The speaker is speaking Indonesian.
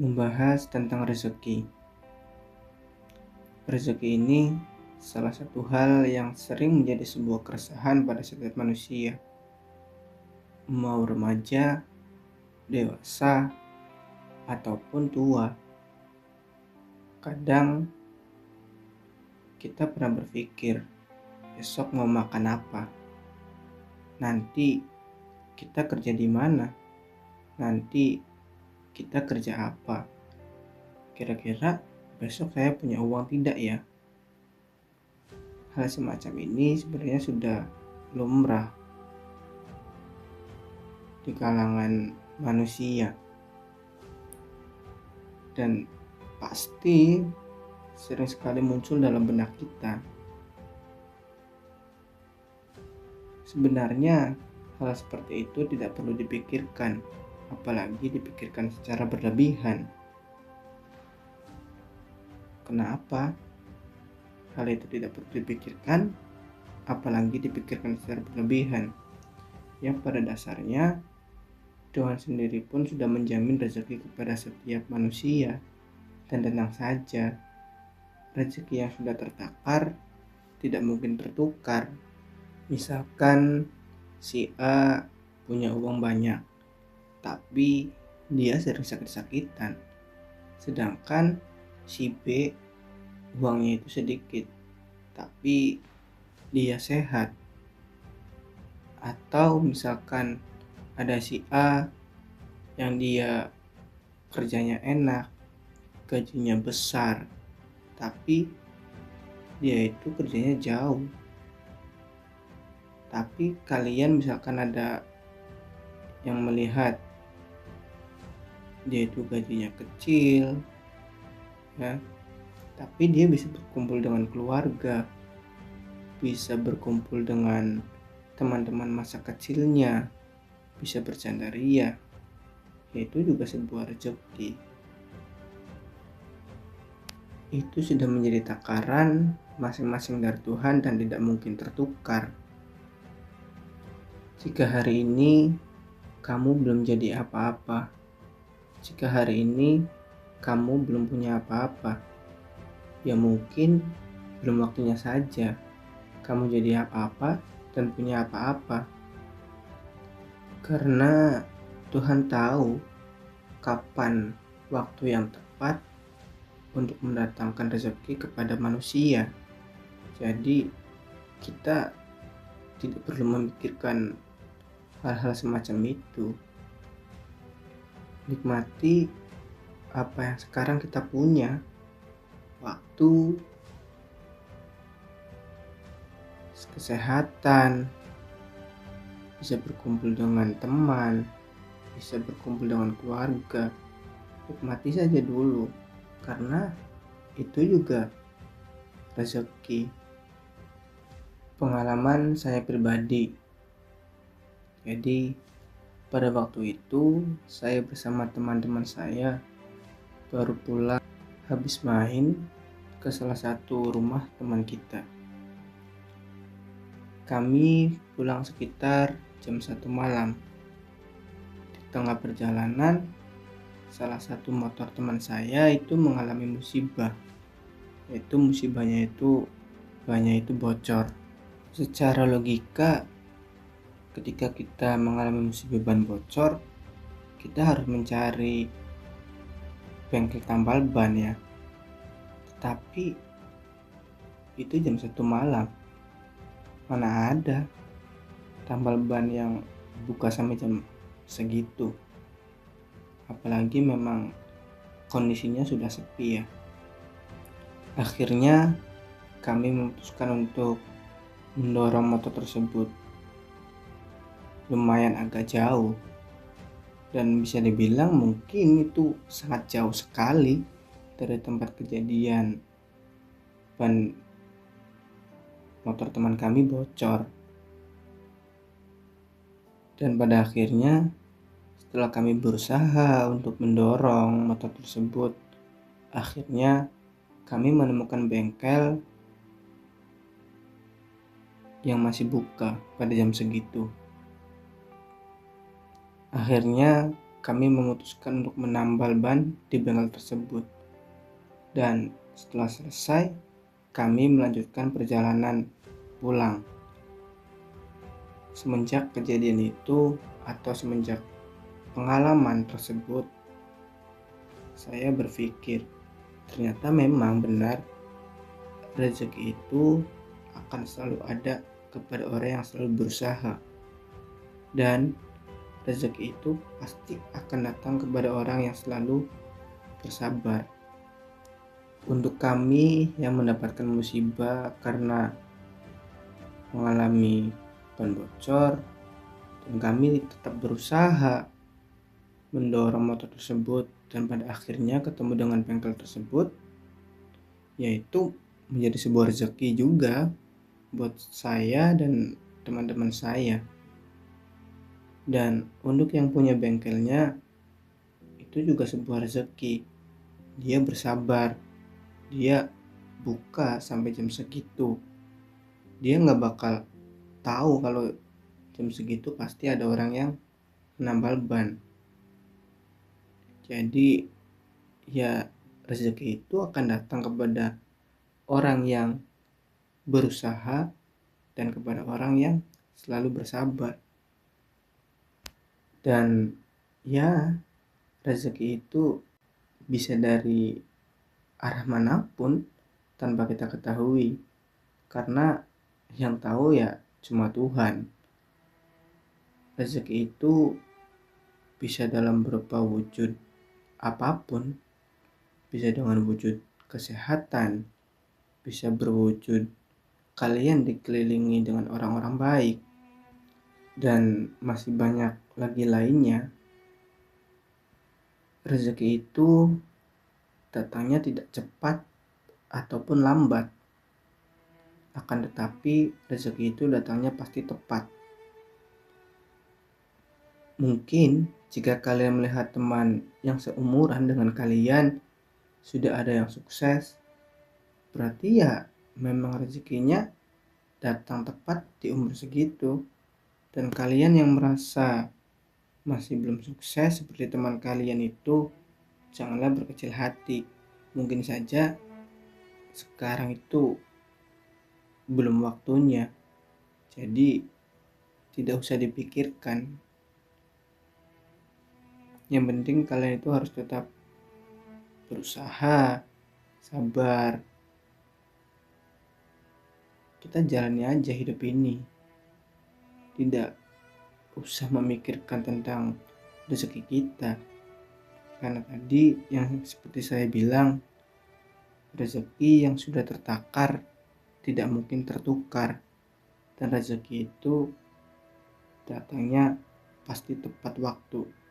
membahas tentang rezeki. Rezeki ini salah satu hal yang sering menjadi sebuah keresahan pada setiap manusia. Mau remaja, dewasa, ataupun tua. Kadang kita pernah berpikir, besok mau makan apa? Nanti kita kerja di mana? Nanti kita kerja apa? Kira-kira besok saya punya uang tidak ya? Hal semacam ini sebenarnya sudah lumrah di kalangan manusia dan pasti sering sekali muncul dalam benak kita. Sebenarnya hal seperti itu tidak perlu dipikirkan, apalagi dipikirkan secara berlebihan. Kenapa hal itu tidak perlu dipikirkan, apalagi dipikirkan secara berlebihan? Yang pada dasarnya Tuhan sendiri pun sudah menjamin rezeki kepada setiap manusia, dan tenang saja, rezeki yang sudah tertakar tidak mungkin tertukar. Misalkan si A punya uang banyak, tapi dia sering sakit-sakitan, sedangkan si B uangnya itu sedikit, tapi dia sehat. Atau misalkan ada si A yang dia kerjanya enak, gajinya besar, tapi dia itu kerjanya jauh. Tapi kalian misalkan ada yang melihat dia itu gajinya kecil, ya, tapi dia bisa berkumpul dengan keluarga, bisa berkumpul dengan teman-teman masa kecilnya, bisa bercanda ria, itu juga sebuah rezeki. Itu sudah menjadi takaran masing-masing dari Tuhan dan tidak mungkin tertukar. Jika hari ini kamu belum jadi apa-apa, jika hari ini kamu belum punya apa-apa, ya mungkin belum waktunya saja kamu jadi apa-apa dan punya apa-apa. Karena Tuhan tahu kapan waktu yang tepat untuk mendatangkan rezeki kepada manusia. Jadi kita tidak perlu memikirkan hal-hal semacam itu. Nikmati apa yang sekarang kita punya. Waktu, kesehatan, bisa berkumpul dengan teman, bisa berkumpul dengan keluarga. Nikmati saja dulu, karena itu juga rezeki. Pengalaman saya pribadi. Jadi pada waktu itu saya bersama teman-teman saya baru pulang habis main ke salah satu rumah teman kita. Kami pulang sekitar jam 1 malam. Di tengah perjalanan, salah satu motor teman saya itu mengalami musibah. Yaitu musibahnya itu bannya itu bocor. Secara logika, ketika kita mengalami musibah ban bocor, kita harus mencari bengkel tambal ban ya. Tetapi itu jam 1 malam. Mana ada tambal ban yang buka sampai jam segitu. Apalagi memang kondisinya sudah sepi ya. Akhirnya kami memutuskan untuk mendorong motor tersebut. Lumayan agak jauh. Dan bisa dibilang mungkin itu sangat jauh sekali dari tempat kejadian ban motor teman kami bocor. Dan pada akhirnya setelah kami berusaha untuk mendorong motor tersebut, akhirnya kami menemukan bengkel yang masih buka pada jam segitu. Akhirnya kami memutuskan untuk menambal ban di bengkel tersebut. Dan setelah selesai, kami melanjutkan perjalanan pulang. Semenjak kejadian itu atau semenjak pengalaman tersebut, saya berpikir ternyata memang benar rezeki itu akan selalu ada kepada orang yang selalu berusaha, dan rezeki itu pasti akan datang kepada orang yang selalu bersabar. Untuk kami yang mendapatkan musibah karena mengalami ban bocor, dan kami tetap berusaha mendorong motor tersebut dan pada akhirnya ketemu dengan bengkel tersebut, yaitu menjadi sebuah rezeki juga buat saya dan teman-teman saya. Dan untuk yang punya bengkelnya, itu juga sebuah rezeki. Dia bersabar, dia buka sampai jam segitu. Dia nggak bakal tahu kalau jam segitu pasti ada orang yang menambal ban. Jadi ya, rezeki itu akan datang kepada orang yang berusaha dan kepada orang yang selalu bersabar. Dan ya, rezeki itu bisa dari arah manapun tanpa kita ketahui, karena yang tahu ya cuma Tuhan. Rezeki itu bisa dalam berupa wujud apapun, bisa dengan wujud kesehatan, bisa berwujud kalian dikelilingi dengan orang-orang baik, dan masih banyak lagi lainnya. Rezeki itu datangnya tidak cepat ataupun lambat, akan tetapi rezeki itu datangnya pasti tepat. Mungkin jika kalian melihat teman yang seumuran dengan kalian sudah ada yang sukses, berarti ya memang rezekinya datang tepat di umur segitu. Dan kalian yang merasa masih belum sukses seperti teman kalian itu, janganlah berkecil hati. Mungkin saja sekarang itu belum waktunya. Jadi tidak usah dipikirkan. Yang penting kalian itu harus tetap berusaha, sabar. Kita jalani aja hidup ini. Tidak usah memikirkan tentang rezeki kita. Karena tadi yang seperti saya bilang, rezeki yang sudah tertakar tidak mungkin tertukar. Dan rezeki itu datangnya pasti tepat waktu.